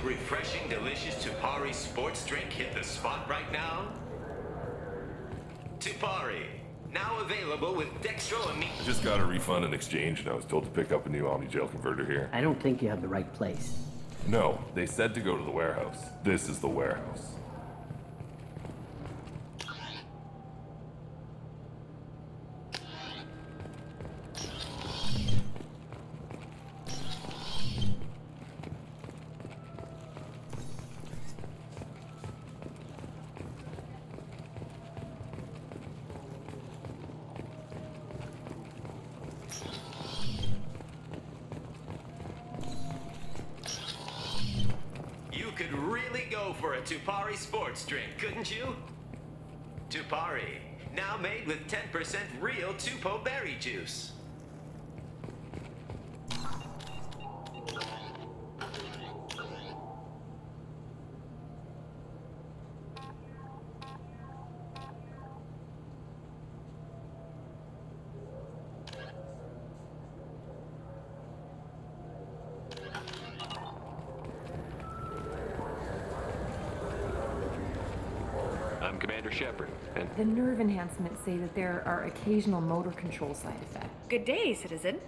a refreshing, delicious Tupari sports drink hit the spot right now? Tupari, now available with dextroamine. I just got a refund and exchange, and I was told to pick up a new Omni-Gel converter here. I don't think you have the right place. No, they said to go to the warehouse. This is the warehouse. You could really go for a Tupari sports drink, couldn't you? Tupari, now made with 10% real Tupo berry juice. I'm Commander Shepard, and The nerve enhancements say that there are occasional motor control side effects. Good day, citizen.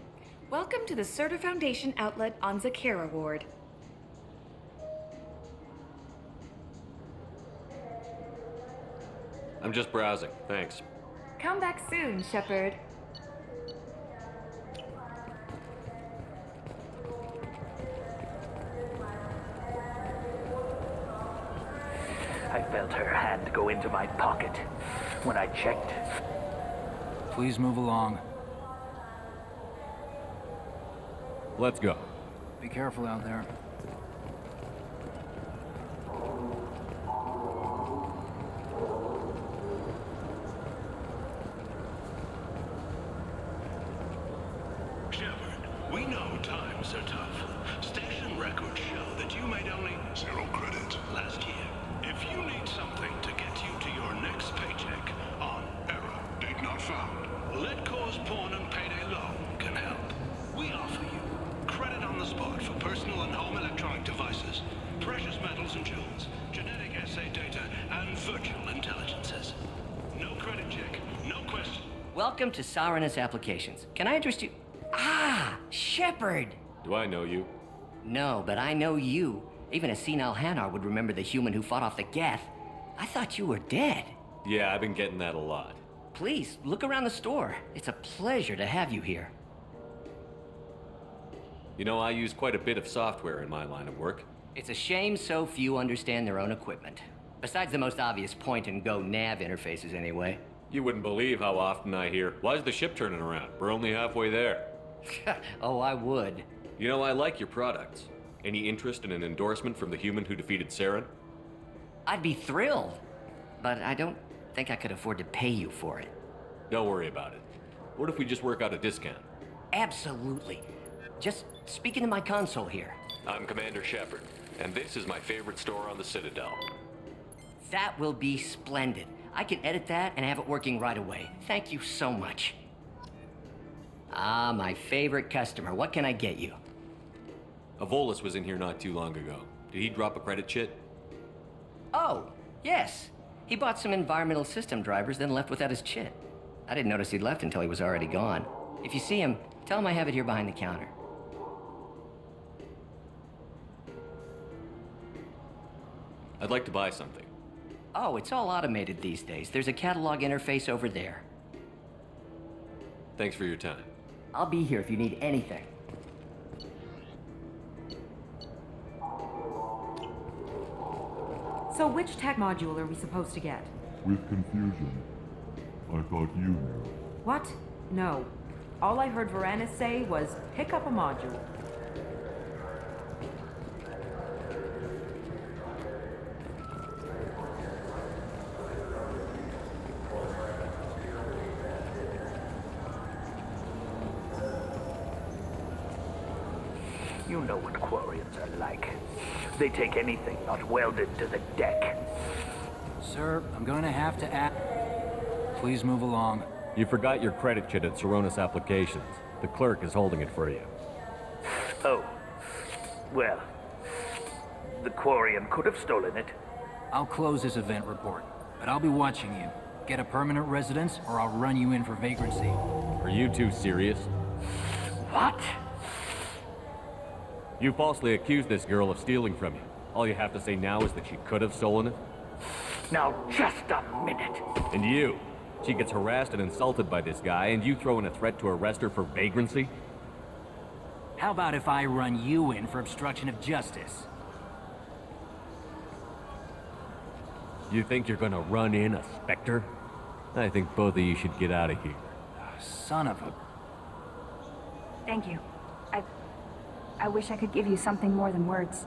Welcome to the Certa Foundation outlet on Zakera Ward. I'm just browsing. Thanks. Come back soon, Shepard. I felt her hand go into my pocket. When I checked, Please move along. Let's go. Be careful out there. Shepard, we know times are tough. Station records show that you made only 0 credit last year. If you need something to get you to your next paycheck on error, date not found, Let Cause Pawn and Payday Loan can help. We offer you credit on the spot for personal and home electronic devices, precious metals and jewels, genetic assay data, and virtual intelligences. No credit check, no question. welcome to Saranus Applications. Can I interest you? Ah, Shepard! Do I know you? No, but I know you. Even a senile Hanar would remember the human who fought off the Geth. I thought you were dead. Yeah, I've been getting that a lot. Please, look around the store. It's a pleasure to have you here. You know, I use quite a bit of software in my line of work. It's a shame so few understand their own equipment. Besides the most obvious point-and-go nav interfaces, anyway. You wouldn't believe how often I hear, "Why's the ship turning around? We're only halfway there." Oh, I would. You know, I like your products. Any interest in an endorsement from the human who defeated Saren? I'd be thrilled. But I don't think I could afford to pay you for it. Don't worry about it. What if we just work out a discount? Absolutely. Just speak into my console here. I'm Commander Shepard, and this is my favorite store on the Citadel. That will be splendid. I can edit that and have it working right away. Thank you so much. Ah, my favorite customer. What can I get you? Avolis was in here not too long ago. Did he drop a credit chit? Oh, yes. He bought some environmental system drivers, then left without his chit. I didn't notice he'd left until he was already gone. If you see him, tell him I have it here behind the counter. I'd like to buy something. Oh, it's all automated these days. There's a catalog interface over there. Thanks for your time. I'll be here if you need anything. So which tech module are we supposed to get? With confusion. I thought you knew. What? No. All I heard Varanus say was, pick up a module. You know what Quarians are like. They take anything not welded to the deck. Sir, I'm going to have to ask. Please move along. You forgot your credit chit at Saranus Applications. The clerk is holding it for you. Oh. Well, The Quarium could have stolen it. I'll close this event report, but I'll be watching you. Get a permanent residence, or I'll run you in for vagrancy. Are you two serious? What? You falsely accused this girl of stealing from you. All you have to say now is that she could have stolen it? Now, just a minute. And you? She gets harassed and insulted by this guy, and you throw in a threat to arrest her for vagrancy? How about if I run you in for obstruction of justice? You think you're gonna run in a Spectre? I think both of you should get out of here. Son of a... Thank you. I wish I could give you something more than words.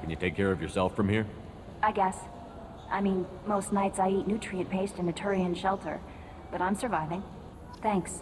Can you take care of yourself from here? I guess. I mean, most nights I eat nutrient paste in a Turian shelter, but I'm surviving. Thanks.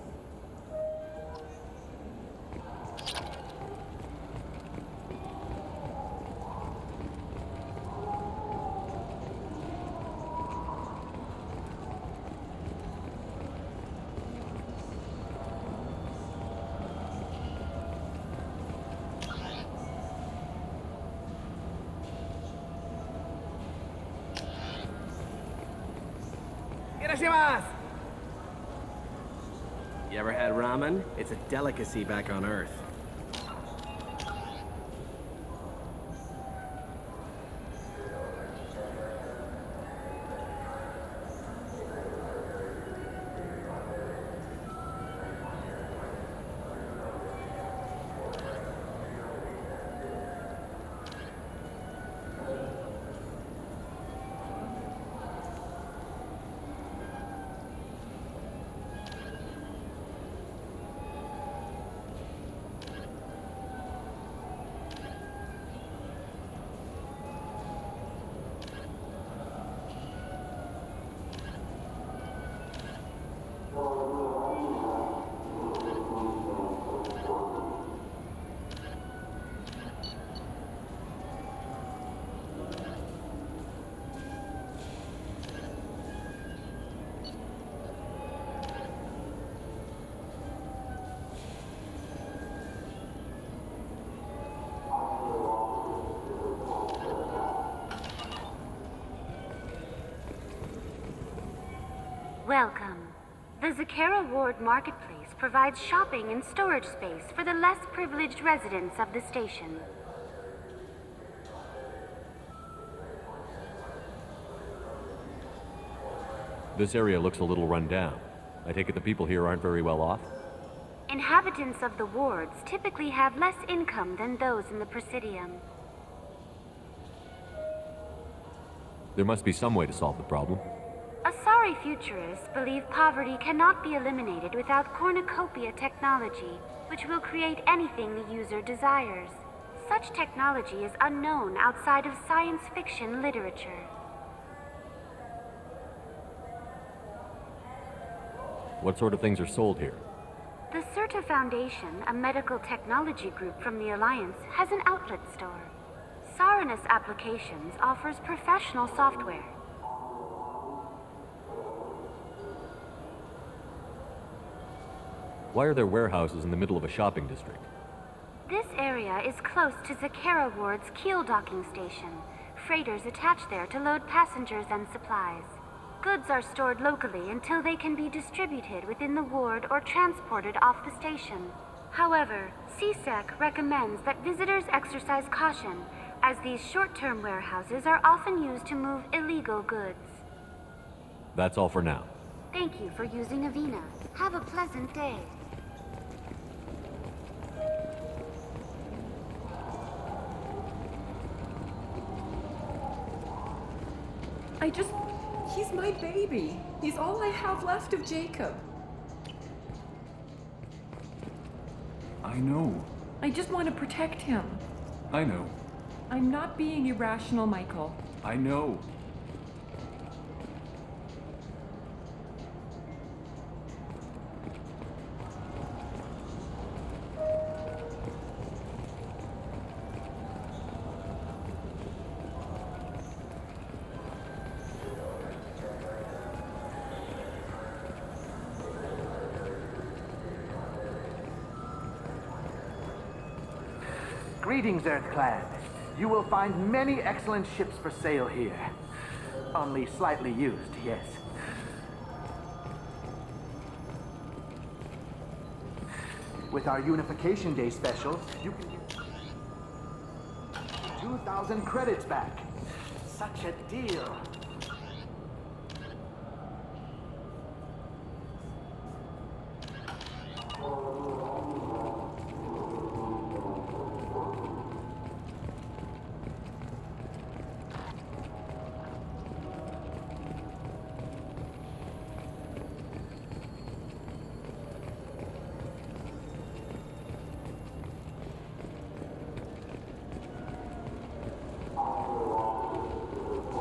You ever had ramen? It's a delicacy back on Earth. Welcome. The Zakara Ward Marketplace provides shopping and storage space for the less privileged residents of the station. This area looks a little run down. I take it the people here aren't very well off? Inhabitants of the wards typically have less income than those in the Presidium. There must be some way to solve the problem. Asari futurists believe poverty cannot be eliminated without cornucopia technology, which will create anything the user desires. Such technology is unknown outside of science fiction literature. What sort of things are sold here? The Certa Foundation, a medical technology group from the Alliance, has an outlet store. Saranus Applications offers professional software. Why are there warehouses in the middle of a shopping district? This area is close to Zakara Ward's keel docking station. Freighters attach there to load passengers and supplies. Goods are stored locally until they can be distributed within the ward or transported off the station. However, CSEC recommends that visitors exercise caution, as these short-term warehouses are often used to move illegal goods. That's all for now. Thank you for using Avina. Have a pleasant day. He's my baby. He's all I have left of Jacob. I know. I just want to protect him. I know. I'm not being irrational, Michael. I know. Greetings, Earth Clan. You will find many excellent ships for sale here. Only slightly used, yes. With our Unification Day special, you can get 2,000 credits back. Such a deal.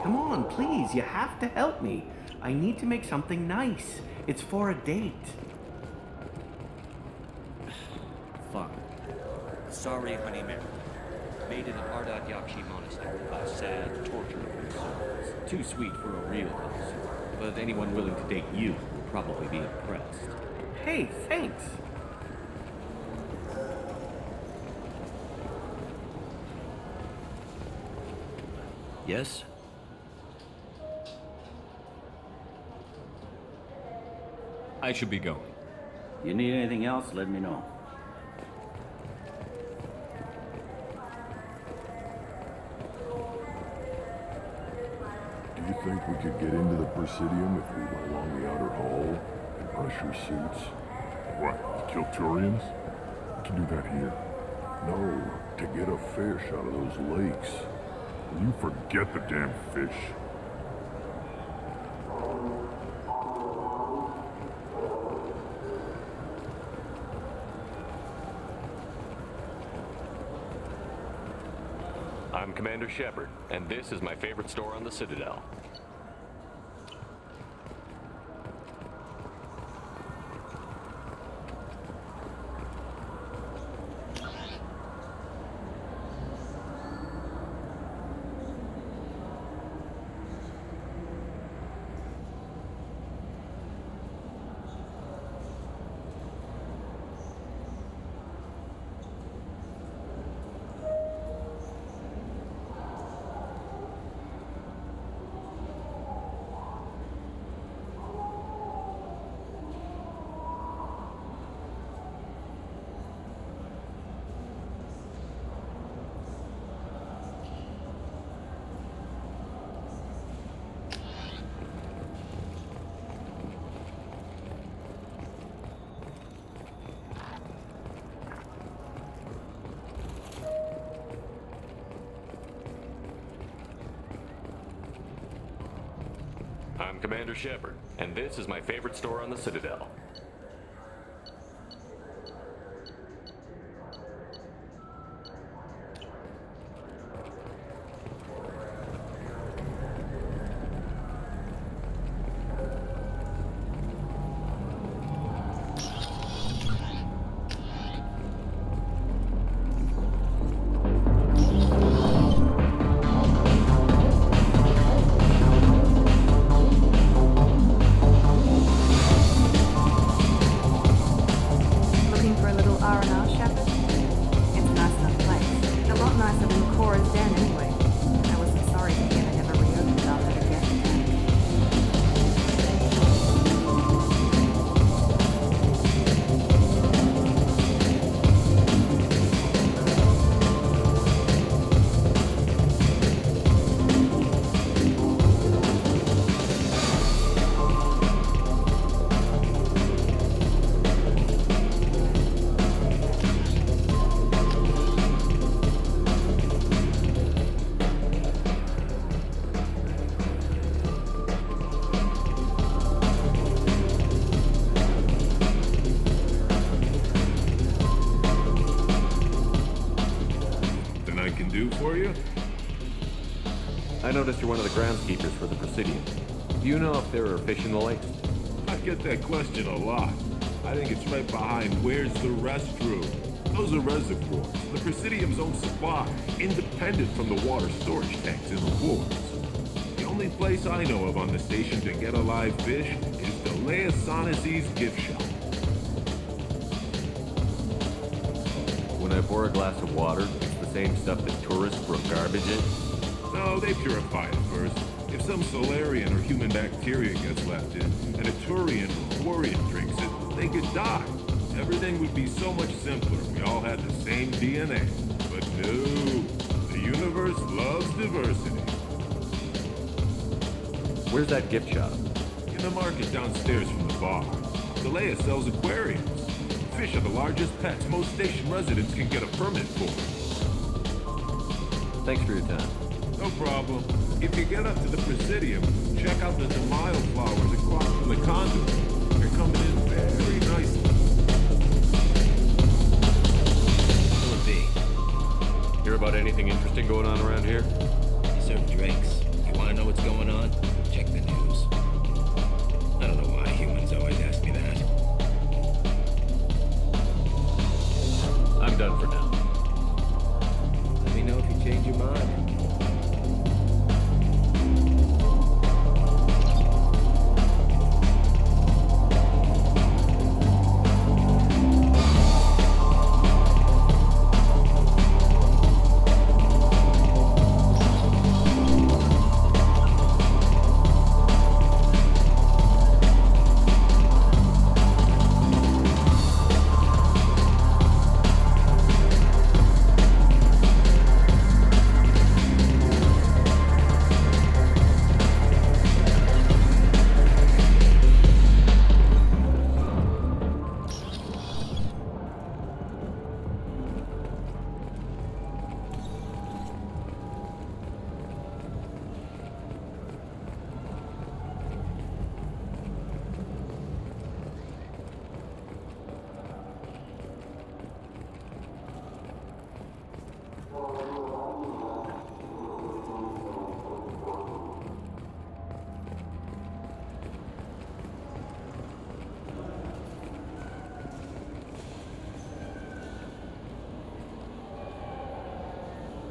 Come on, please, you have to help me. I need to make something nice. It's for a date. Fine. Sorry, honey Mary. Made in an Ardat Yakshi monastery by sad, torturable souls. Too sweet for a real house. But anyone willing to date you will probably be impressed. Hey, thanks. Yes? I should be going. You need anything else, let me know. Do you think we could get into the Presidium if we went along the outer hall in pressure suits? What, to kill Turians? We can do that here. No, to get a fish out of those lakes. Will you forget the damn fish? I'm Commander Shepard, and this is my favorite store on the Citadel. I'm Commander Shepard, and this is my favorite store on the Citadel. For you? I noticed you're one of the groundskeepers for the Presidium. Do you know if there are fish in the lakes? I get that question a lot. I think it's right behind where's the restroom. Those are reservoirs, the Presidium's own supply, independent from the water storage tanks in the forts. The only place I know of on the station to get a live fish is the Leosanesi's gift shop. When I pour a glass of water, it's the same stuff that tourists throw garbage in? No, they purify it first. If some Solarian or human bacteria gets left in, and a Turian or Quarian drinks it, they could die. Everything would be so much simpler if we all had the same DNA. But no, the universe loves diversity. Where's that gift shop? In the market downstairs from the bar. Zelaya sells aquariums. Fish are the largest pets most station residents can get a permit for. Thanks for your time. No problem. If you get up to the Presidium, check out the Demile flowers across from the conduit. They're coming in very nicely. Hear about anything interesting going on around here? They serve drinks. You want to know what's going on? Check the news. I don't know why humans always ask me that. I'm done for now. Let me know if you change your mind.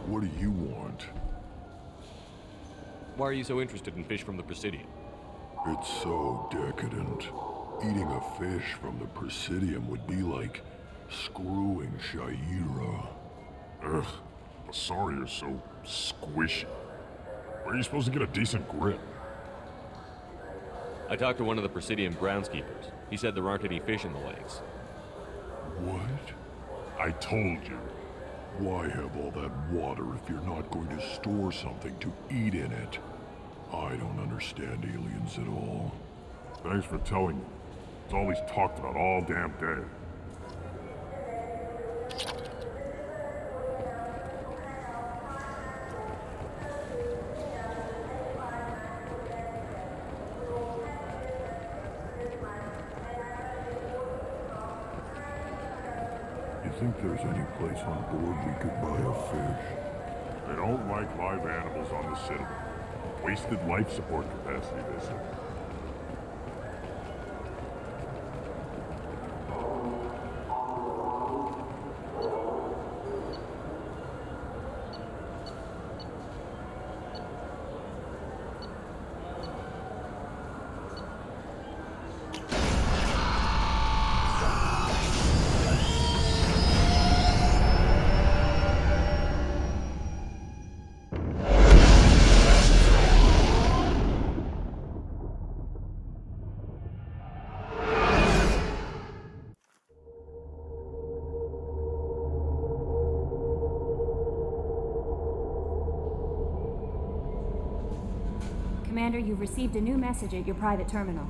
What do you want? Why are you so interested in fish from the Presidium? It's so decadent. Eating a fish from the Presidium would be like screwing Shaira. Ugh, Asari are so squishy. Where are you supposed to get a decent grip? I talked to one of the Presidium groundskeepers. He said there aren't any fish in the lakes. What? I told you. Why have all that water if you're not going to store something to eat in it? I don't understand aliens at all. Thanks for telling me. It's all he's talked about all damn day. You think there's any place on board we could buy a fish? They don't like live animals on the Citadel. Wasted life support capacity, they say. Commander, you've received a new message at your private terminal.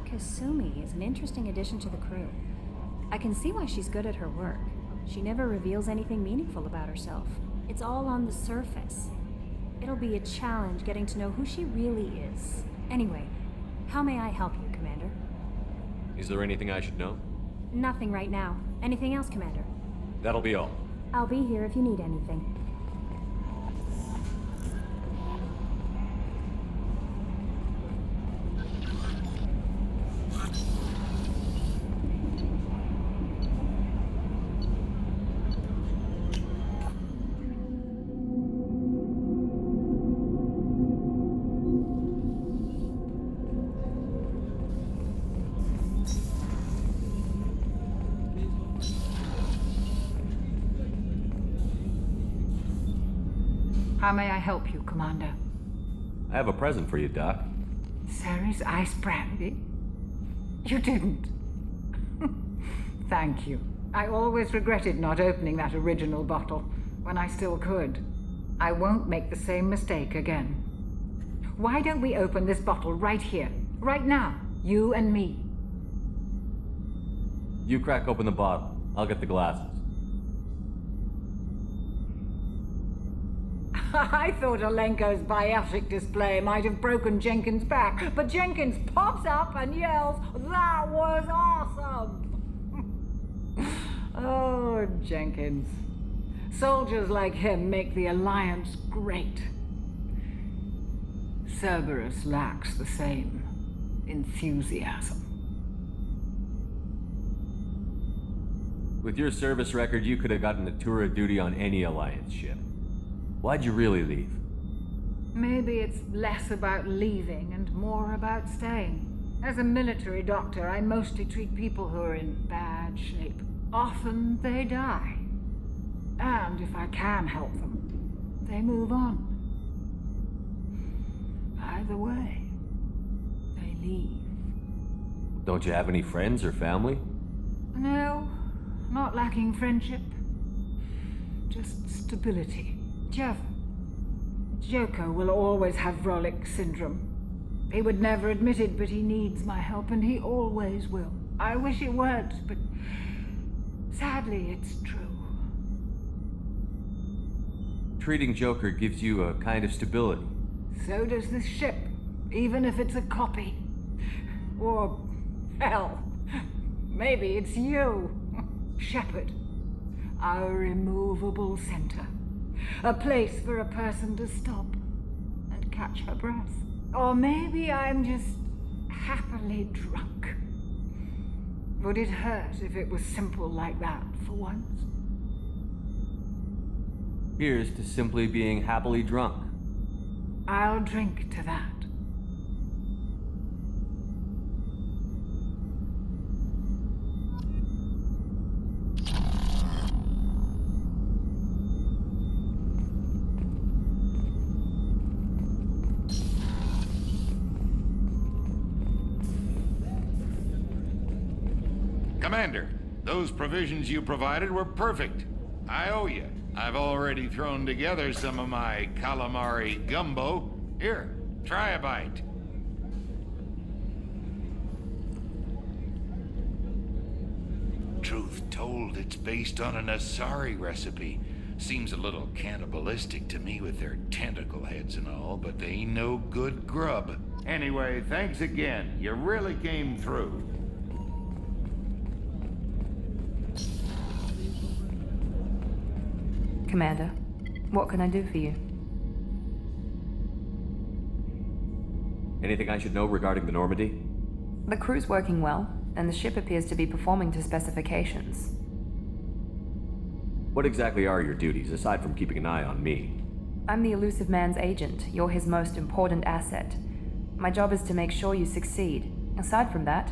Kasumi is an interesting addition to the crew. I can see why she's good at her work. She never reveals anything meaningful about herself. It's all on the surface. It'll be a challenge getting to know who she really is. Anyway, how may I help you, Commander? Is there anything I should know? Nothing right now. Anything else, Commander? That'll be all. I'll be here if you need anything. How may I help you, Commander? I have a present for you, Doc. Ceres ice brandy? You didn't. Thank you. I always regretted not opening that original bottle when I still could. I won't make the same mistake again. Why don't we open this bottle right here, right now, you and me? You crack open the bottle. I'll get the glasses. I thought Alenko's biotic display might have broken Jenkins' back, but Jenkins pops up and yells, "That was awesome!" Oh, Jenkins. Soldiers like him make the Alliance great. Cerberus lacks the same enthusiasm. With your service record, you could have gotten a tour of duty on any Alliance ship. Why'd you really leave? Maybe it's less about leaving and more about staying. As a military doctor, I mostly treat people who are in bad shape. Often they die. And if I can help them, they move on. Either way, they leave. Don't you have any friends or family? No, not lacking friendship. Just stability. Joko will always have Vrolik syndrome. He would never admit it, but he needs my help, and he always will. I wish it weren't, but sadly, it's true. Treating Joker gives you a kind of stability. So does this ship, even if it's a copy. Or, hell, maybe it's you, Shepard. Our immovable center. A place for a person to stop and catch her breath. Or maybe I'm just happily drunk. Would it hurt if it was simple like that for once? Here's to simply being happily drunk. I'll drink to that. Commander, those provisions you provided were perfect. I owe you. I've already thrown together some of my calamari gumbo. Here, try a bite. Truth told, it's based on an Asari recipe. Seems a little cannibalistic to me with their tentacle heads and all, but they ain't no good grub. Anyway, thanks again. You really came through. Commander, what can I do for you? Anything I should know regarding the Normandy? The crew's working well, and the ship appears to be performing to specifications. What exactly are your duties, aside from keeping an eye on me? I'm the Elusive Man's agent. You're his most important asset. My job is to make sure you succeed. Aside from that,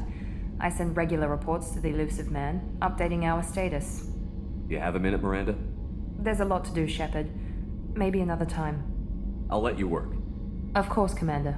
I send regular reports to the Elusive Man, updating our status. You have a minute, Miranda? There's a lot to do, Shepard. Maybe another time. I'll let you work. Of course, Commander.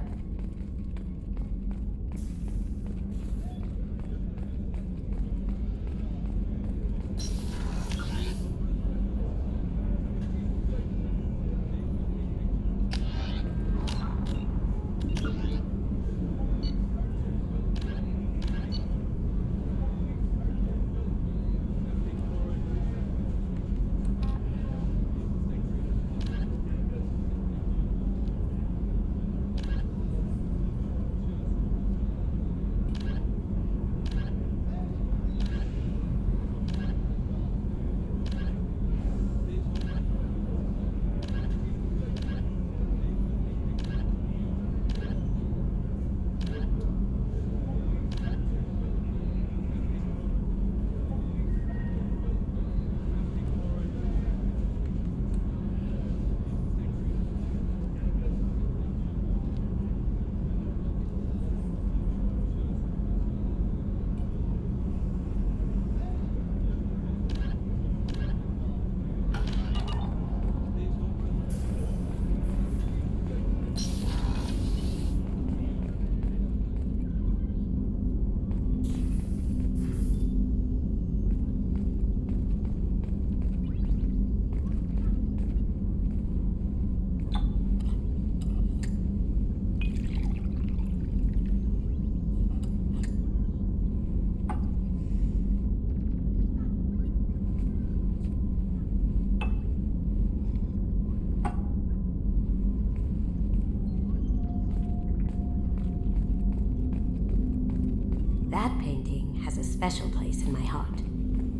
special place in my heart.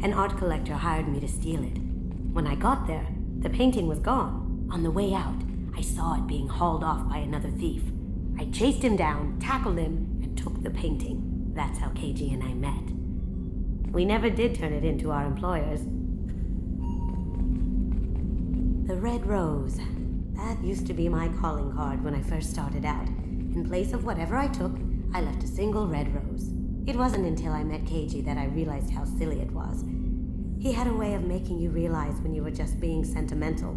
An art collector hired me to steal it. When I got there, the painting was gone. On the way out, I saw it being hauled off by another thief. I chased him down, tackled him, and took the painting. That's how KG and I met. We never did turn it into our employers. The Red Rose. That used to be my calling card when I first started out. In place of whatever I took, I left a single red rose. It wasn't until I met KG that I realized how silly it was. He had a way of making you realize when you were just being sentimental.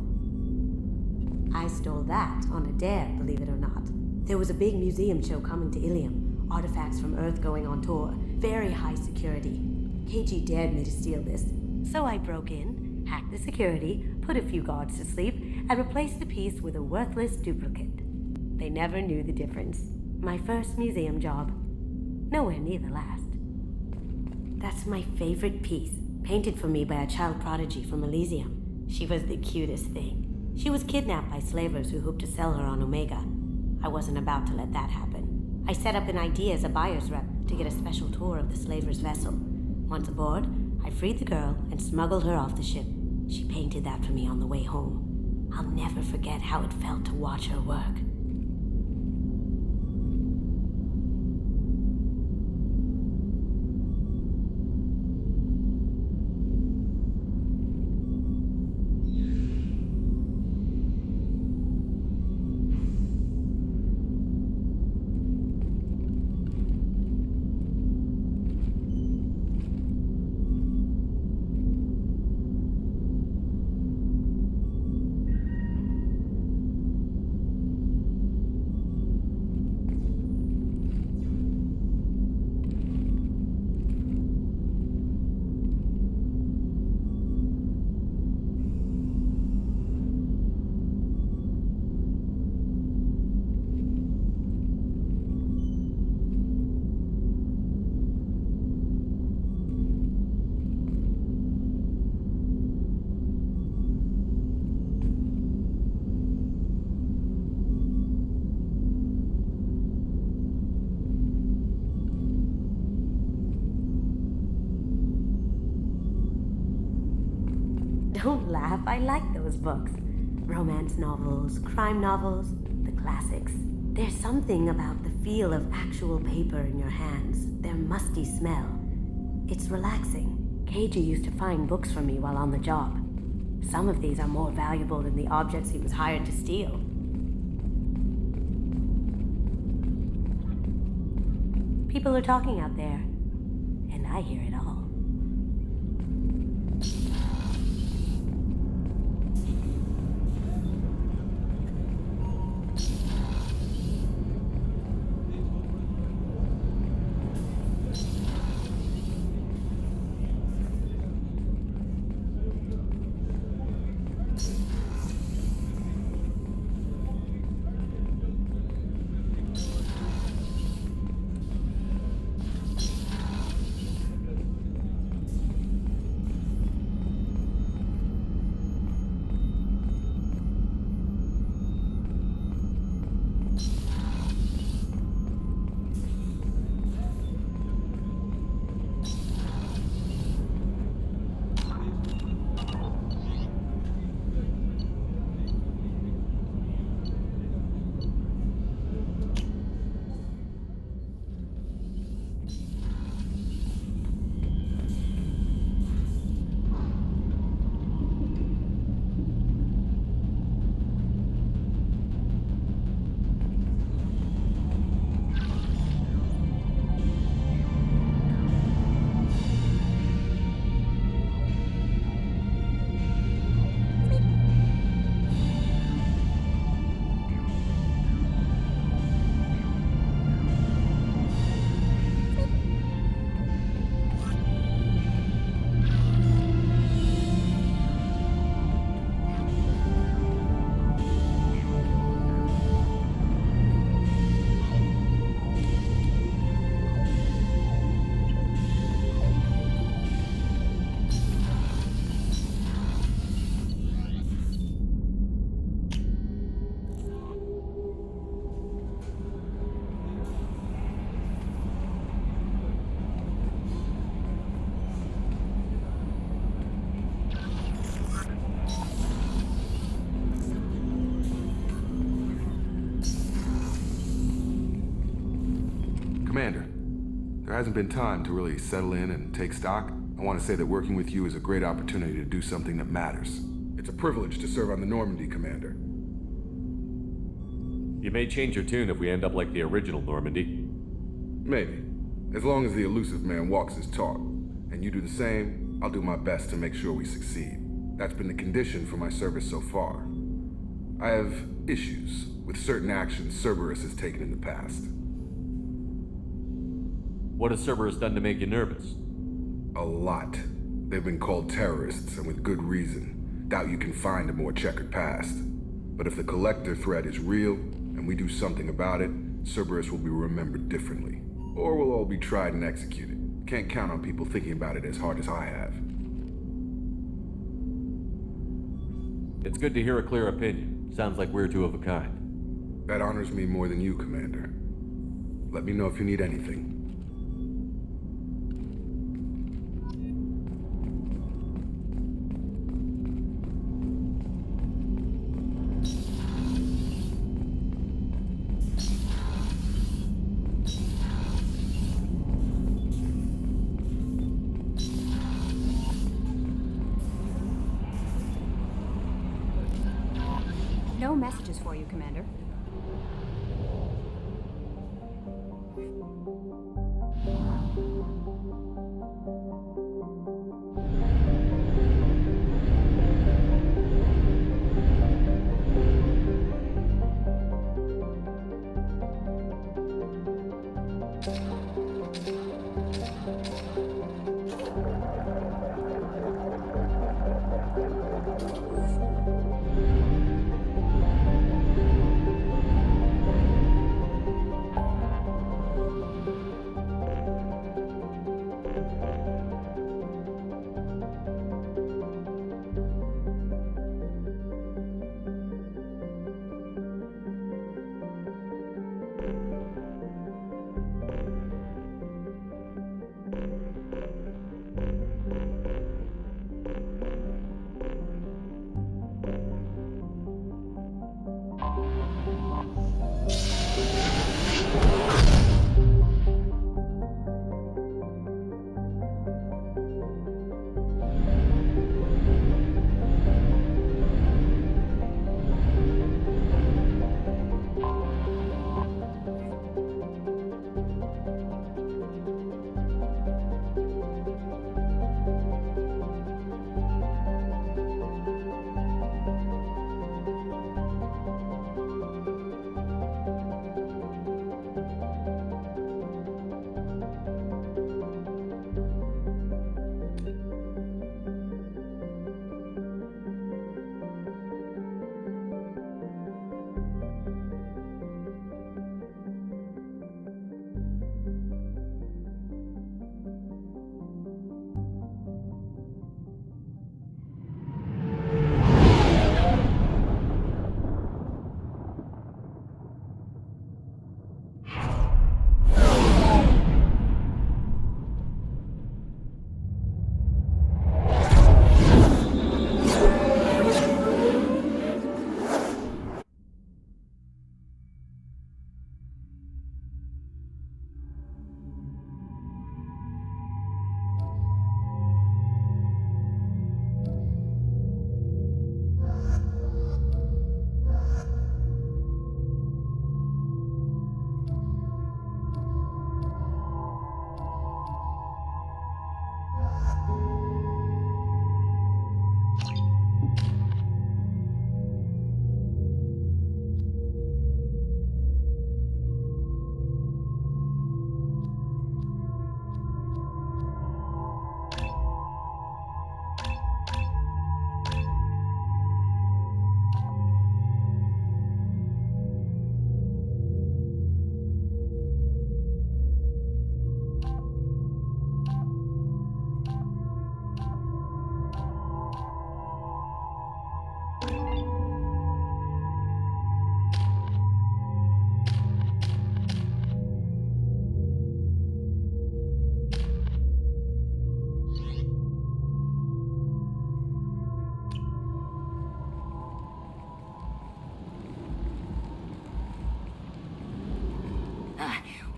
I stole that on a dare, believe it or not. There was a big museum show coming to Ilium. Artifacts from Earth going on tour. Very high security. KG dared me to steal this. So I broke in, hacked the security, put a few guards to sleep, and replaced the piece with a worthless duplicate. They never knew the difference. My first museum job. Nowhere near the last. That's my favorite piece, painted for me by a child prodigy from Elysium. She was the cutest thing. She was kidnapped by slavers who hoped to sell her on Omega. I wasn't about to let that happen. I set up an idea as a buyer's rep to get a special tour of the slaver's vessel. Once aboard, I freed the girl and smuggled her off the ship. She painted that for me on the way home. I'll never forget how it felt to watch her work. Don't laugh, I like those books. Romance novels, crime novels, the classics. There's something about the feel of actual paper in your hands, their musty smell. It's relaxing. KG used to find books for me while on the job. Some of these are more valuable than the objects he was hired to steal. People are talking out there, and I hear it all. hasn't been time to really settle in and take stock, I want to say that working with you is a great opportunity to do something that matters. It's a privilege to serve on the Normandy, Commander. You may change your tune if we end up like the original Normandy. Maybe. As long as the elusive man walks his talk, and you do the same, I'll do my best to make sure we succeed. That's been the condition for my service so far. I have issues with certain actions Cerberus has taken in the past. What has Cerberus done to make you nervous? A lot. They've been called terrorists, and with good reason. Doubt you can find a more checkered past. But if the Collector threat is real, and we do something about it, Cerberus will be remembered differently. Or we'll all be tried and executed. Can't count on people thinking about it as hard as I have. It's good to hear a clear opinion. Sounds like we're two of a kind. That honors me more than you, Commander. Let me know if you need anything. No messages for you, Commander.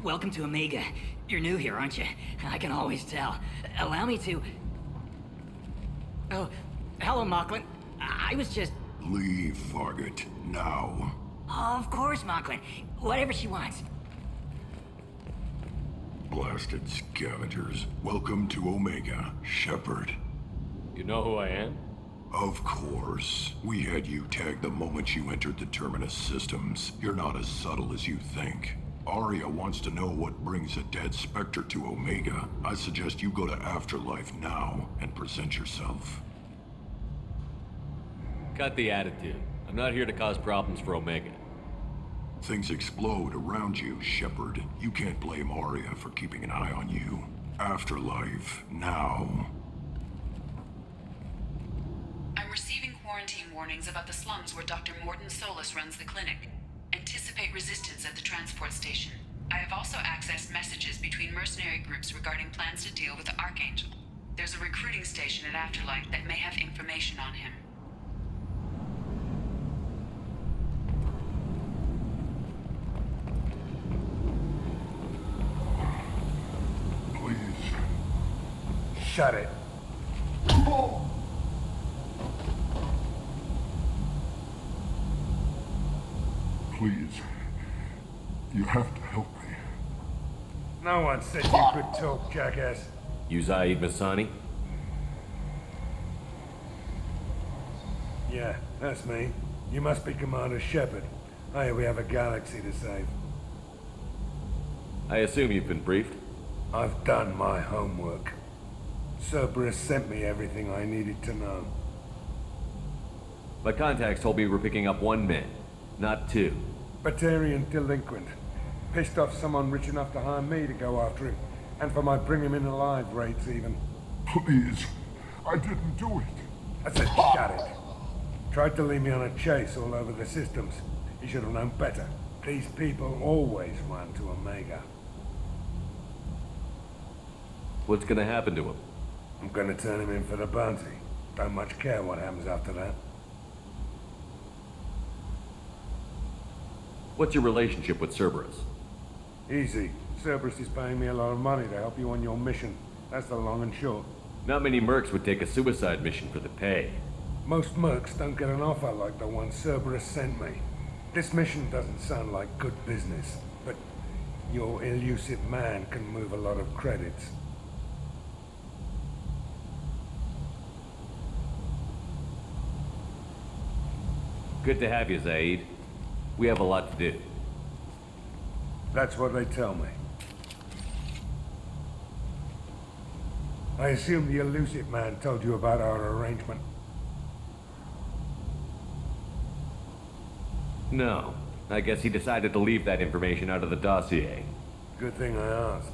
welcome to Omega. You're new here, aren't you? I can always tell. Allow me to... Oh, hello, Mocklin. I was just... Leave, Fargate, now. Of course, Mocklin. Whatever she wants. Blasted scavengers. Welcome to Omega, Shepard. You know who I am? Of course. We had you tagged the moment you entered the Terminus systems. You're not as subtle as you think. Arya wants to know what brings a dead Spectre to Omega. I suggest you go to Afterlife now and present yourself. Cut the attitude. I'm not here to cause problems for Omega. Things explode around you, Shepard. You can't blame Arya for keeping an eye on you. Afterlife, now. I'm receiving quarantine warnings about the slums where Dr. Morden Solus runs the clinic. Anticipate resistance at the transport station. I have also accessed messages between mercenary groups regarding plans to deal with the Archangel. There's a recruiting station at Afterlife that may have information on him. Shut it. Please. You have to help me. No one said you could talk, jackass. You Zaid Masani? Yeah, that's me. You must be Commander Shepard. I hear we have a galaxy to save. I assume you've been briefed? I've done my homework. Cerberus sent me everything I needed to know. My contacts told me we're picking up one man, not two. Batarian delinquent. Pissed off someone rich enough to hire me to go after him. And for my bring him in alive rates even. Please. I didn't do it. I said shut it. Tried to lead me on a chase all over the systems. He should have known better. These people always run to Omega. What's gonna happen to him? I'm gonna turn him in for the bounty. Don't much care what happens after that. What's your relationship with Cerberus? Easy. Cerberus is paying me a lot of money to help you on your mission. That's the long and short. Not many mercs would take a suicide mission for the pay. Most mercs don't get an offer like the one Cerberus sent me. This mission doesn't sound like good business, but your elusive man can move a lot of credits. Good to have you, Zaid. We have a lot to do. That's what they tell me. I assume the elusive man told you about our arrangement. No. I guess he decided to leave that information out of the dossier. Good thing I asked.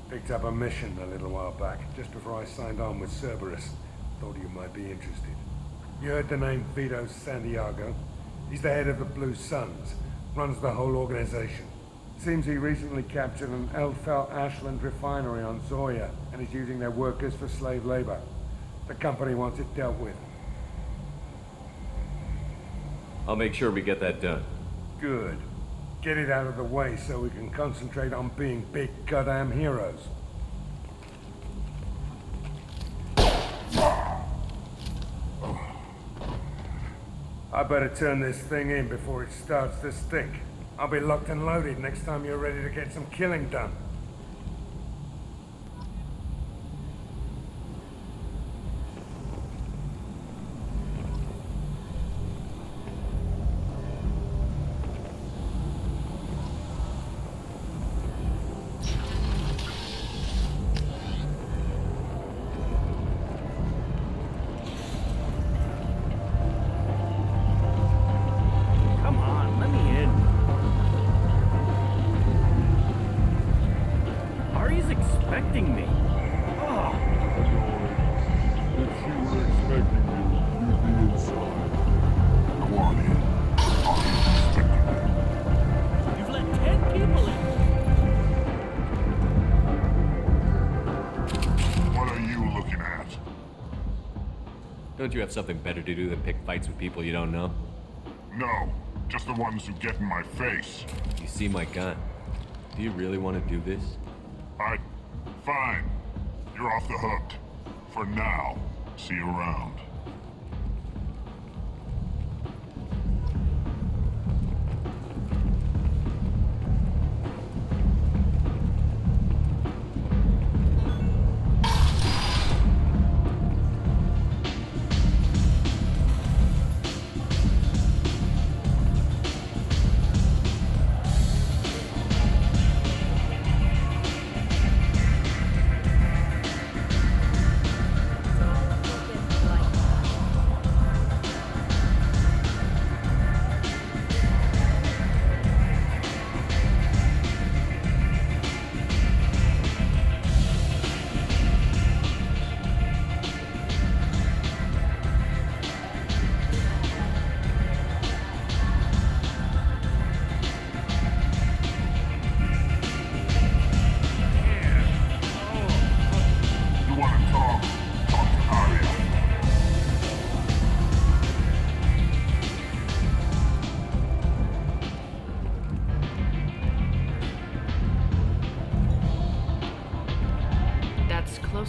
Picked up a mission a little while back, just before I signed on with Cerberus. Thought you might be interested. You heard the name Vito Santiago? He's the head of the Blue Suns, runs the whole organization. Seems he recently captured an Eldfell Ashland refinery on Zoya and is using their workers for slave labor. The company wants it dealt with. I'll make sure we get that done. Good. Get it out of the way so we can concentrate on being big goddamn heroes. I better turn this thing in before it starts to stink. I'll be locked and loaded next time you're ready to get some killing done. Don't you have something better to do than pick fights with people you don't know? No, just the ones who get in my face. You see my gun? Do you really want to do this? Fine. You're off the hook. For now. See you around.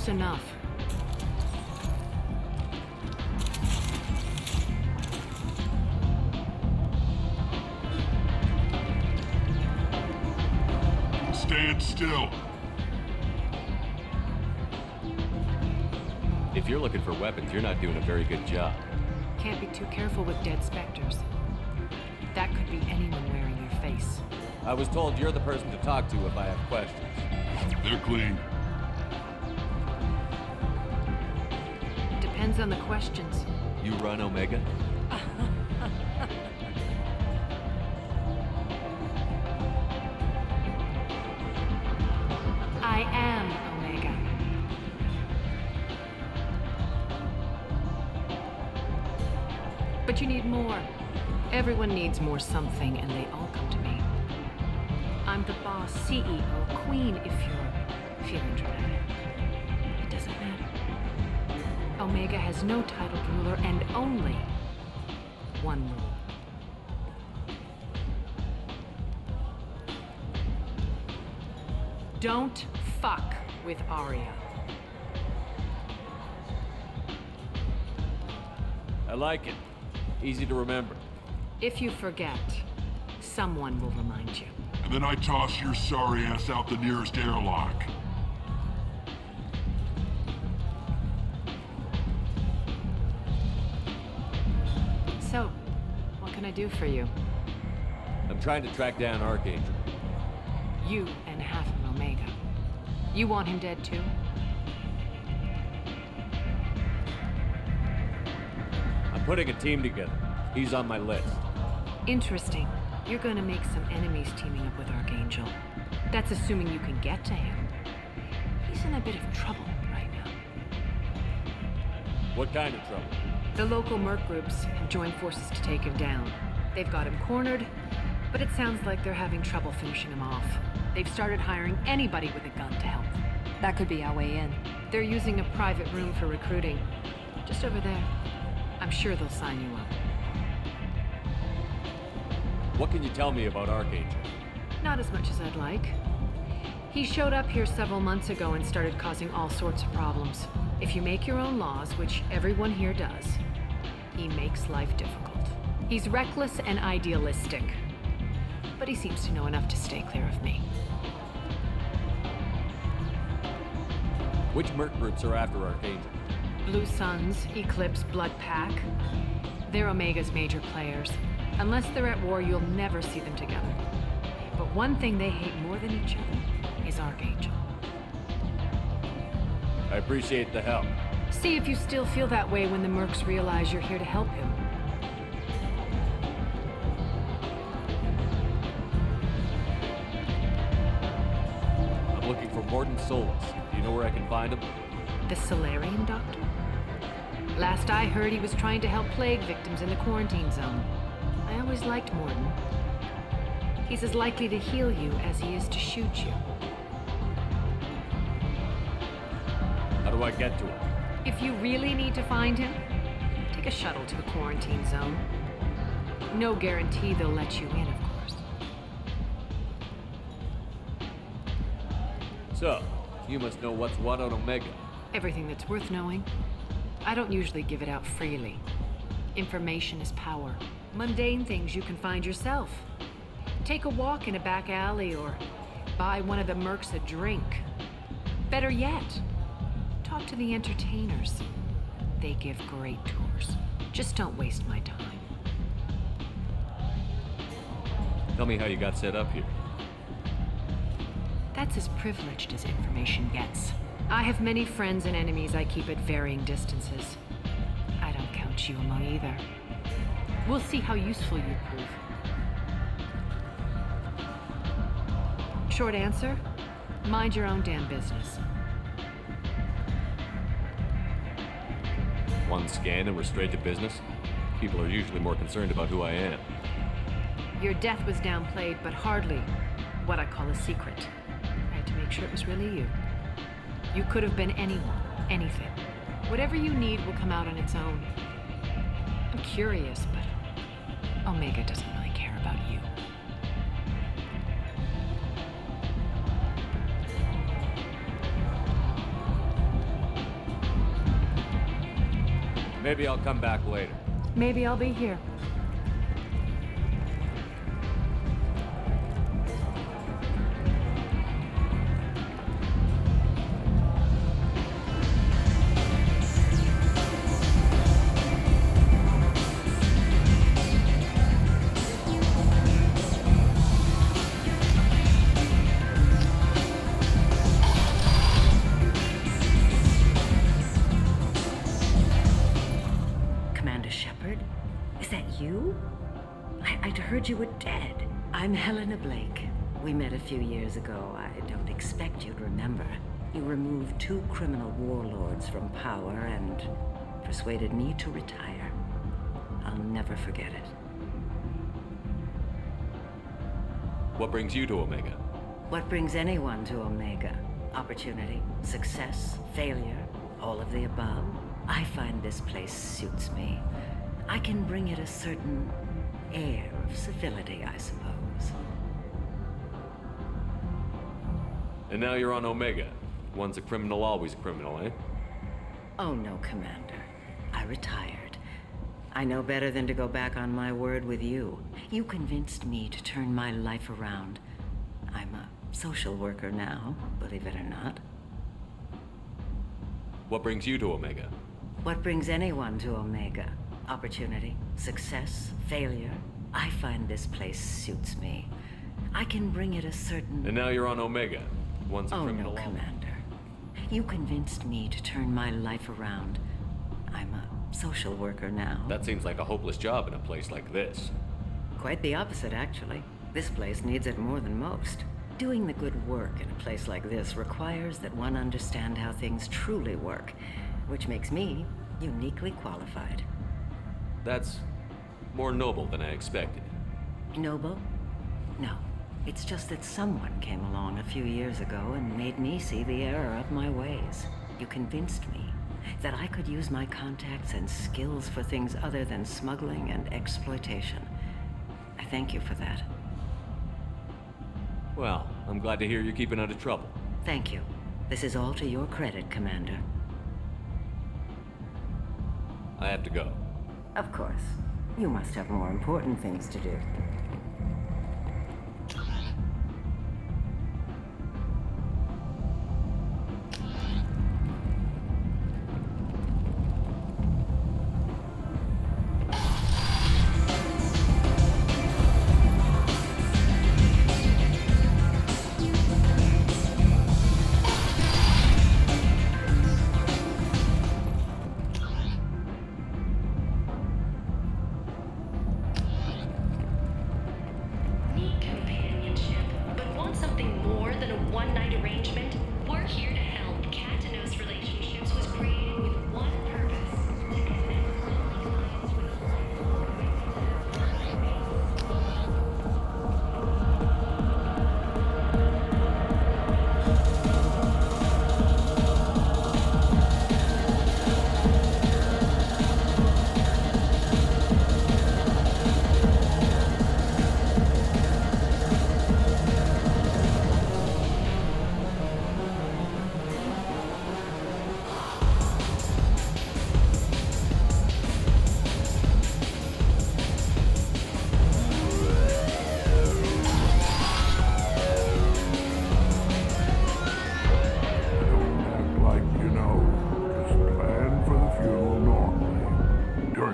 Enough. Stand still. If you're looking for weapons, you're not doing a very good job. Can't be too careful with dead specters. That could be anyone wearing your face. I was told you're the person to talk to if I have questions. They're clean. Depends on the questions. You run Omega? I am Omega. But you need more. Everyone needs more something, and they all come to me. I'm the boss, CEO, queen, if you're feeling dramatic. It doesn't matter. Omega has no titled ruler and only one rule. Don't fuck with Aria. I like it. Easy to remember. If you forget, someone will remind you. And then I toss your sorry ass out the nearest airlock. So, what can I do for you? I'm trying to track down Archangel. You and half of Omega. You want him dead too? I'm putting a team together. He's on my list. Interesting. You're gonna make some enemies teaming up with Archangel. That's assuming you can get to him. He's in a bit of trouble right now. What kind of trouble? The local merc groups have joined forces to take him down. They've got him cornered, but it sounds like they're having trouble finishing him off. They've started hiring anybody with a gun to help them. That could be our way in. They're using a private room for recruiting. Just over there. I'm sure they'll sign you up. What can you tell me about Archangel? Not as much as I'd like. He showed up here several months ago and started causing all sorts of problems. If you make your own laws, which everyone here does, he makes life difficult. He's reckless and idealistic, but he seems to know enough to stay clear of me. Which merc groups are after Archangel? Blue Suns, Eclipse, Blood Pack. They're Omega's major players. Unless they're at war, you'll never see them together. But one thing they hate more than each other is Archangel. I appreciate the help. See if you still feel that way when the mercs realize you're here to help him. I'm looking for Morton Solus. Do you know where I can find him? The Solarian Doctor? Last I heard, he was trying to help plague victims in the quarantine zone. I always liked Morton. He's as likely to heal you as he is to shoot you. How do I get to him? If you really need to find him, take a shuttle to the quarantine zone. No guarantee they'll let you in, of course. So, you must know what's what on Omega. Everything that's worth knowing. I don't usually give it out freely. Information is power. Mundane things you can find yourself. Take a walk in a back alley or buy one of the mercs a drink. Better yet, talk to the entertainers. They give great tours. Just don't waste my time. Tell me how you got set up here. That's as privileged as information gets. I have many friends and enemies I keep at varying distances. I don't count you among either. We'll see how useful you prove. Short answer, mind your own damn business. One scan and we're straight to business? People are usually more concerned about who I am. Your death was downplayed, but hardly what I call a secret. I had to make sure it was really you. You could have been anyone, anything. Whatever you need will come out on its own. I'm curious, but Omega doesn't really care about you. Maybe I'll come back later. Maybe I'll be here. You were dead. I'm Helena Blake. We met a few years ago. I don't expect you'd remember. You removed 2 criminal warlords from power and persuaded me to retire. I'll never forget it. What brings you to Omega? What brings anyone to Omega? Opportunity, success, failure, all of the above. I find this place suits me. I can bring it a certain air of civility, I suppose. And now you're on Omega. Once a criminal, always a criminal, eh? Oh no, Commander. I retired. I know better than to go back on my word with you. You convinced me to turn my life around. I'm a social worker now, believe it or not. What brings you to Omega? What brings anyone to Omega? Opportunity, success, failure. I find this place suits me. I can bring it a certain... And now you're on Omega. Once a criminal... Oh no, Commander. You convinced me to turn my life around. I'm a social worker now. That seems like a hopeless job in a place like this. Quite the opposite, actually. This place needs it more than most. Doing the good work in a place like this requires that one understand how things truly work, which makes me uniquely qualified. That's more noble than I expected. Noble? No. It's just that someone came along a few years ago and made me see the error of my ways. You convinced me that I could use my contacts and skills for things other than smuggling and exploitation. I thank you for that. Well, I'm glad to hear you're keeping out of trouble. Thank you. This is all to your credit, Commander. I have to go. Of course. You must have more important things to do.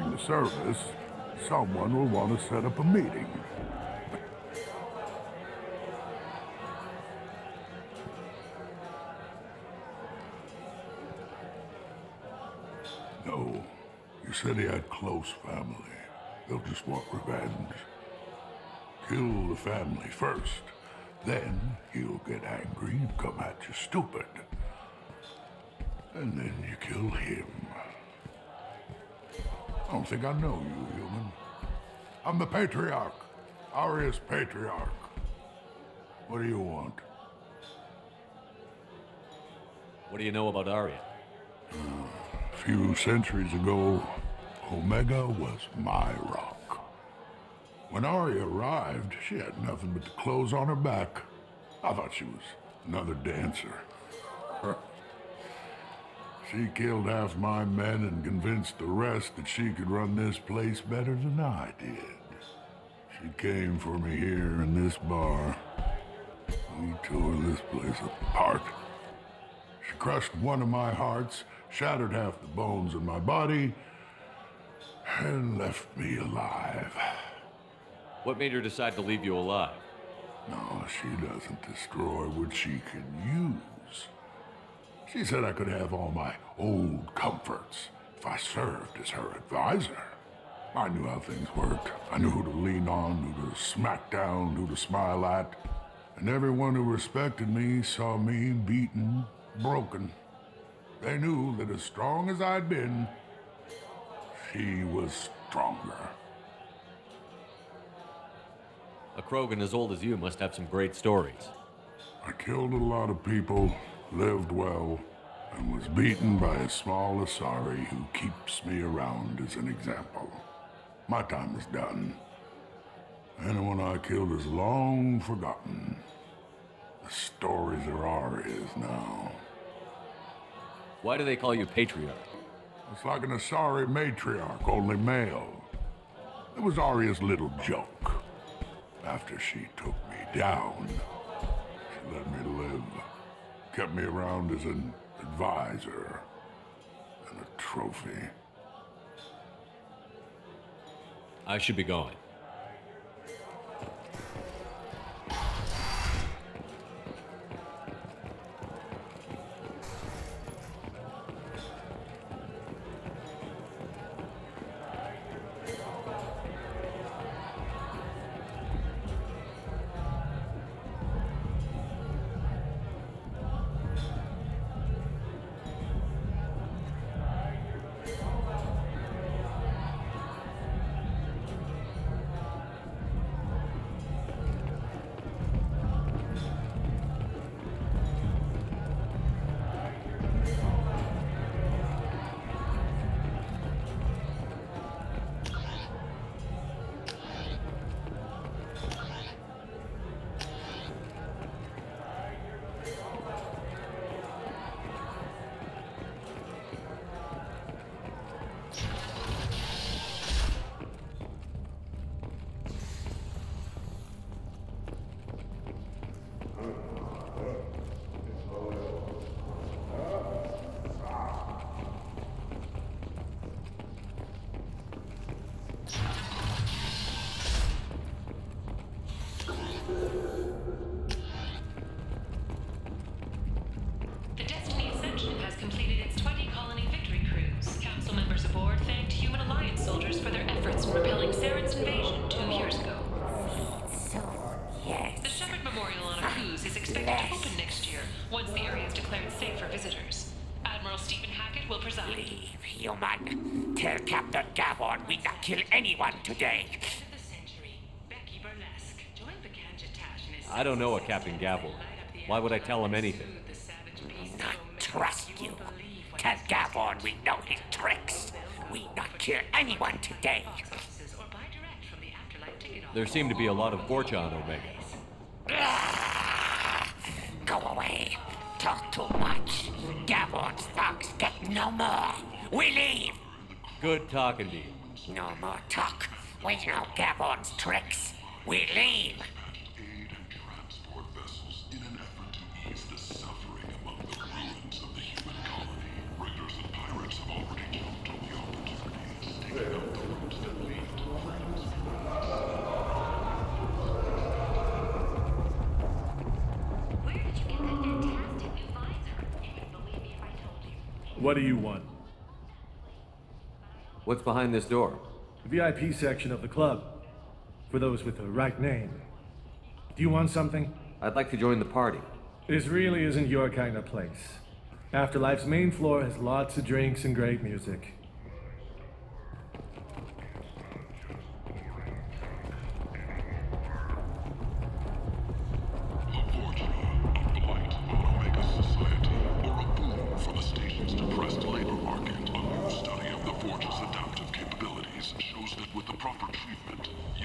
during the service, someone will want to set up a meeting. No, you said he had close family. They'll just want revenge. Kill the family first. Then he'll get angry and come at you stupid. And then you kill him. I don't think I know you, human. I'm the Patriarch. Aria's Patriarch. What do you want? What do you know about Aria? A few centuries ago, Omega was my rock. When Aria arrived, she had nothing but the clothes on her back. I thought she was another dancer. She killed half my men and convinced the rest that she could run this place better than I did. She came for me here in this bar. We tore this place apart. She crushed one of my hearts, shattered half the bones in my body, and left me alive. What made her decide to leave you alive? No, she doesn't destroy what she can use. She said I could have all my old comforts if I served as her advisor. I knew how things worked. I knew who to lean on, who to smack down, who to smile at. And everyone who respected me saw me beaten, broken. They knew that as strong as I'd been, she was stronger. A Krogan as old as you must have some great stories. I killed a lot of people, lived well, and was beaten by a small Asari who keeps me around as an example. My time is done. Anyone I killed is long forgotten. The stories are Aria's now. Why do they call you Patriarch? It's like an Asari matriarch, only male. It was Aria's little joke. After she took me down, she let me live. Kept me around as an advisor and a trophy. I should be going. Tell Captain Gavon we not kill anyone today. I don't know a Captain Gavon. Why would I tell him anything? Not trust you. Tell Gavon we know his tricks. We not kill anyone today. There seem to be a lot of Gorcha on Omega. Go away. Talk too much. Gavon's thugs get no more. We leave. Good talking to you. No more talk. We know Gavon's tricks. We leave. Aid and transport vessels in an effort to ease the suffering among the ruins of the human colony. Raiders and pirates have already jumped on the opportunities, taking out the What do you want? What's behind this door? The VIP section of the club. For those with the right name. Do you want something? I'd like to join the party. This really isn't your kind of place. Afterlife's main floor has lots of drinks and great music.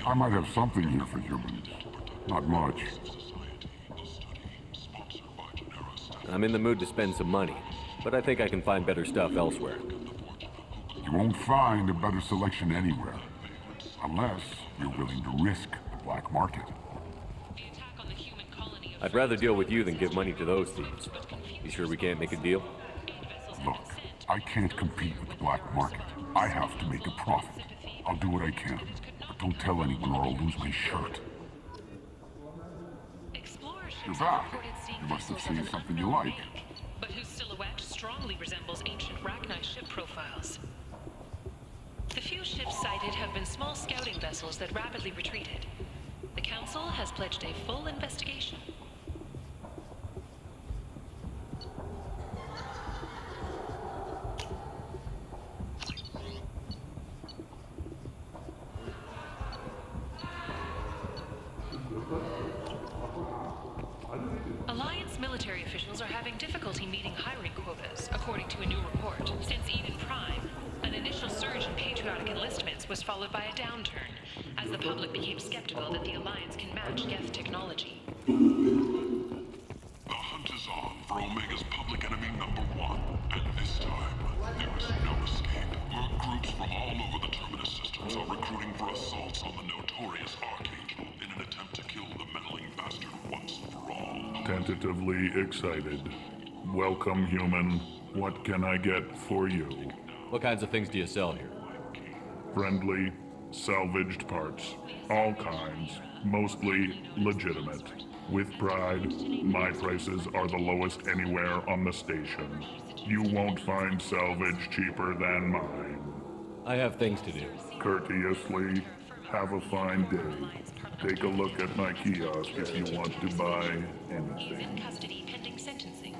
I might have something here for humans. Not much. I'm in the mood to spend some money, but I think I can find better stuff elsewhere. You won't find a better selection anywhere. Unless you're willing to risk the black market. I'd rather deal with you than give money to those thieves. You sure we can't make a deal? Look, I can't compete with the black market. I have to make a profit. I'll do what I can. But don't tell anyone or I'll lose my shirt. You're back. You must have seen something you like. But whose silhouette strongly resembles ancient Rachni ship profiles. The few ships sighted have been small scouting vessels that rapidly retreated. The Council has pledged a full investigation. Alliance military officials are having difficulty meeting hiring quotas, according to a new report. Since Eden Prime, an initial surge in patriotic enlistments was followed by a downturn, as the public became skeptical that the Alliance can match Geth technology. The hunt is on for Omega's public enemy #1, and this time, there is no escape. Merc groups from all over the Terminus systems are recruiting for assaults on the notorious Archangel in an attempt to kill the meddling bastard once and for all. Tentatively excited. Welcome, human. What can I get for you? What kinds of things do you sell here? Friendly, salvaged parts. All kinds. Mostly legitimate. With pride, my prices are the lowest anywhere on the station. You won't find salvage cheaper than mine. I have things to do. Courteously, have a fine day. Take a look at my kiosk if you want to buy anything. He's in custody pending sentencing.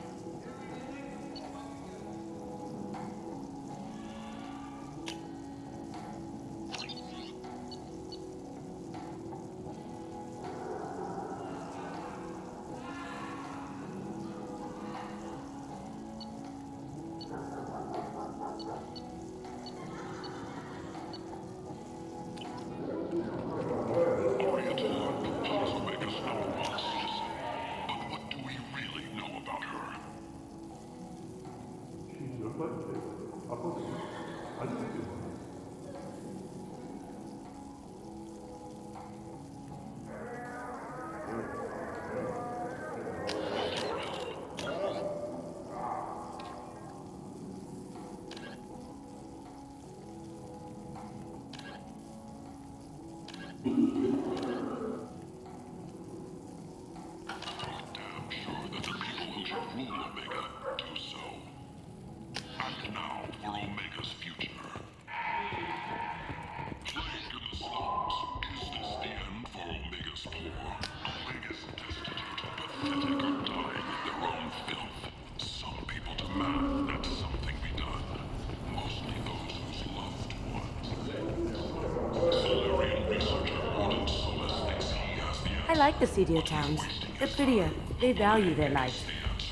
I like the seedier towns. They're prettier. They value their life.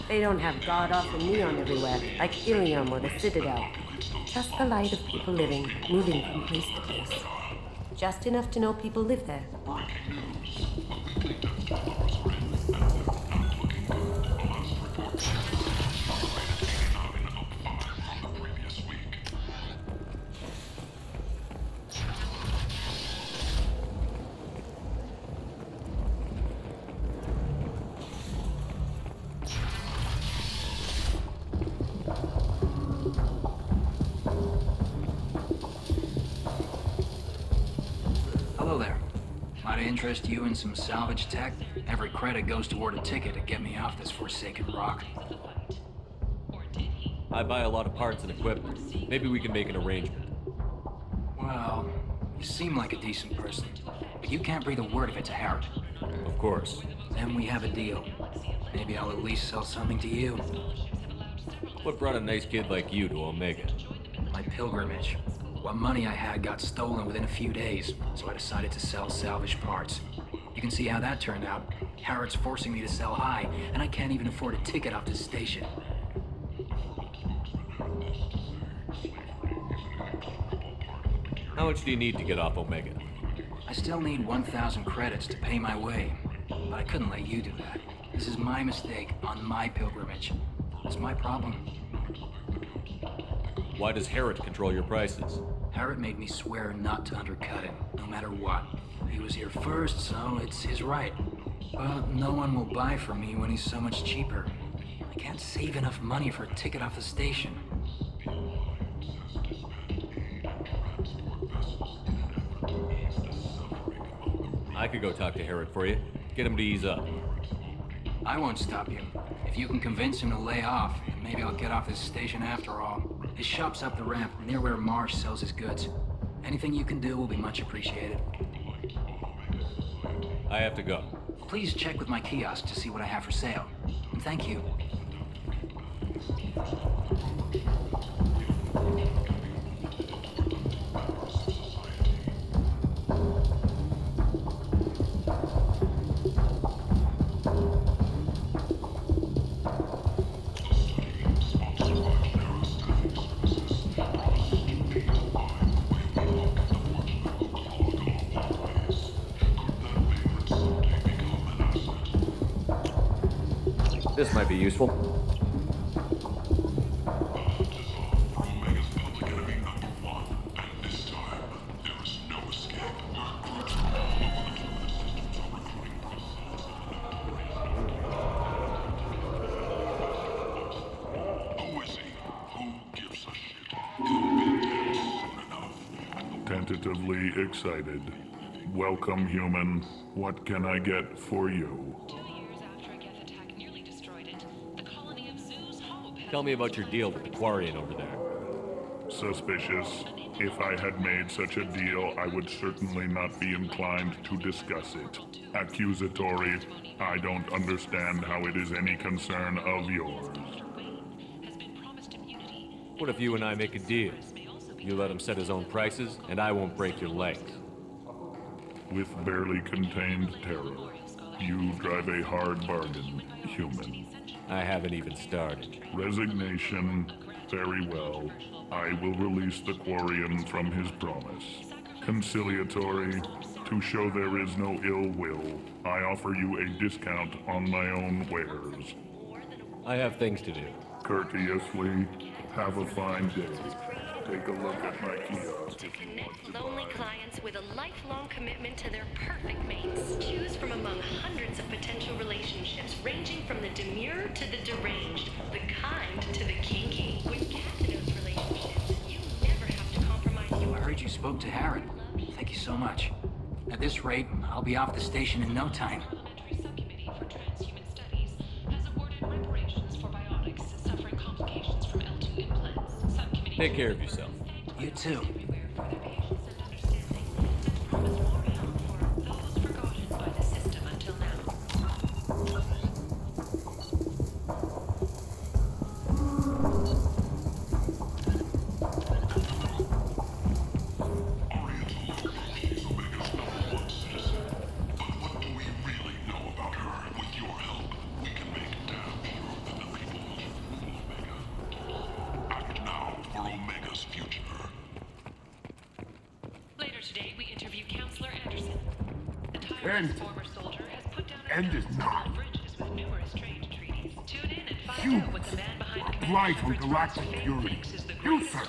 They don't have god-awful neon everywhere, like Ilium or the Citadel. Just the light of people living, moving from place to place. Just enough to know people live there. Hello there. Might interest you in some salvage tech? Every credit goes toward a ticket to get me off this forsaken rock. I buy a lot of parts and equipment. Maybe we can make an arrangement. Well, you seem like a decent person, but you can't breathe a word of it to Harrod. Of course. Then we have a deal. Maybe I'll at least sell something to you. What brought a nice kid like you to Omega? My pilgrimage. What money I had got stolen within a few days, so I decided to sell salvage parts. You can see how that turned out. Harrod's forcing me to sell high, and I can't even afford a ticket off this station. How much do you need to get off Omega? I still need 1,000 credits to pay my way, but I couldn't let you do that. This is my mistake on my pilgrimage. It's my problem. Why does Harrod control your prices? Harrod made me swear not to undercut him, no matter what. He was here first, so it's his right. But no one will buy from me when he's so much cheaper. I can't save enough money for a ticket off the station. I could go talk to Harrod for you. Get him to ease up. I won't stop you. If you can convince him to lay off, then maybe I'll get off this station after all. His shop's up the ramp, near where Marsh sells his goods. Anything you can do will be much appreciated. I have to go. Please check with my kiosk to see what I have for sale. And thank you. This might be useful. Tentatively excited. Welcome, human. What can I get for you? Tell me about your deal with the Quarian over there. Suspicious. If I had made such a deal, I would certainly not be inclined to discuss it. Accusatory. I don't understand how it is any concern of yours. What if you and I make a deal? You let him set his own prices, and I won't break your legs. With barely contained terror, you drive a hard bargain, human. I haven't even started. Resignation. Very well. I will release the Quarian from his promise. Conciliatory. To show there is no ill will, I offer you a discount on my own wares. I have things to do. Courteously. Have a fine day. Take a look at my kiosk. To connect lonely clients with a lifelong commitment to their perfect mates. Choose from among hundreds of potential relationships, ranging from the demure to the deranged, the kind to the kinky. With Cathynos relationships, you never have to compromise your... I heard you spoke to Harrod. Thank you so much. At this rate, I'll be off the station in no time. Subcommittee for Transhuman Studies has awarded reparations for biotics suffering complications from L2 implants. Subcommittee... Take care of yourself. You too. Former soldier has put down a End is not. bridges with numerous trade treaties. Tune in and find You out what the man behind blight on galactic purity. You, sir.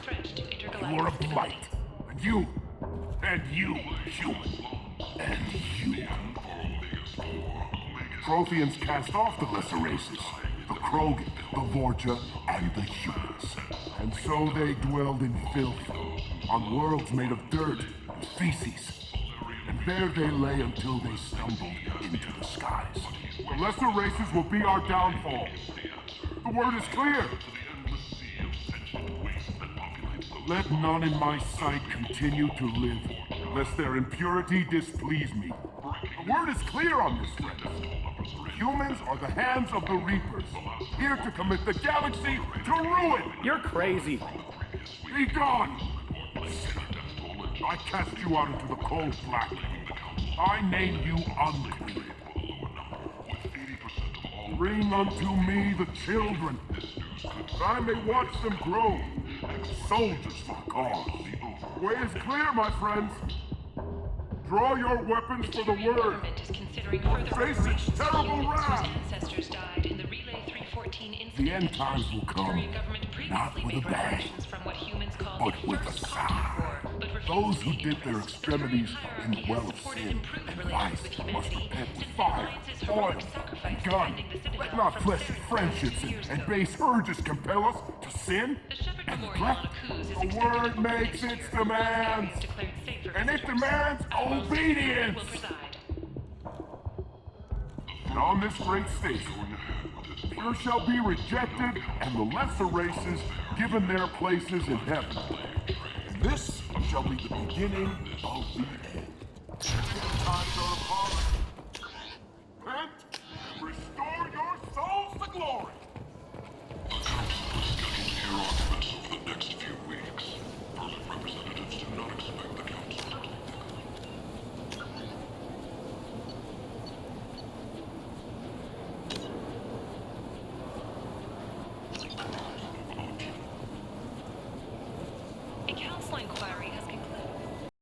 You are a blight. And you, human. And you. Protheans cast off the lesser races. The Krogan, the Vorcha, and the humans. And so they dwelled in filth, on worlds made of dirt and feces. And there they lay until they stumbled into the skies. The lesser races will be our downfall. The word is clear. Let none in my sight continue to live, lest their impurity displease me. The word is clear on this, friends. Humans are the hands of the Reapers, here to commit the galaxy to ruin! You're crazy. Be gone! I cast you out into the cold black. I name you unclean. Bring unto me the children, that I may watch them grow. Soldiers for the cause. The way is clear, my friends. Draw your weapons for the word. Face its terrible wrath. Ancestors died in the Relay 314 incident. The end times will come, not with a bang, but with a sound. Those who dip their extremities in the well of sin and vice must repent with fire, oil, and gun. Let not fleshly friendships and base urges compel us to sin and neglect. The word makes its demands, and it demands obedience. And on this great stage, Peter shall be rejected, and the lesser races given their places in heaven. And this shall be the beginning of the end. Times are upon us. Repent and restore your souls to glory. The Council is scheduled air arguments over the next few weeks. Permanent representatives do not expect the Council to A council inquiry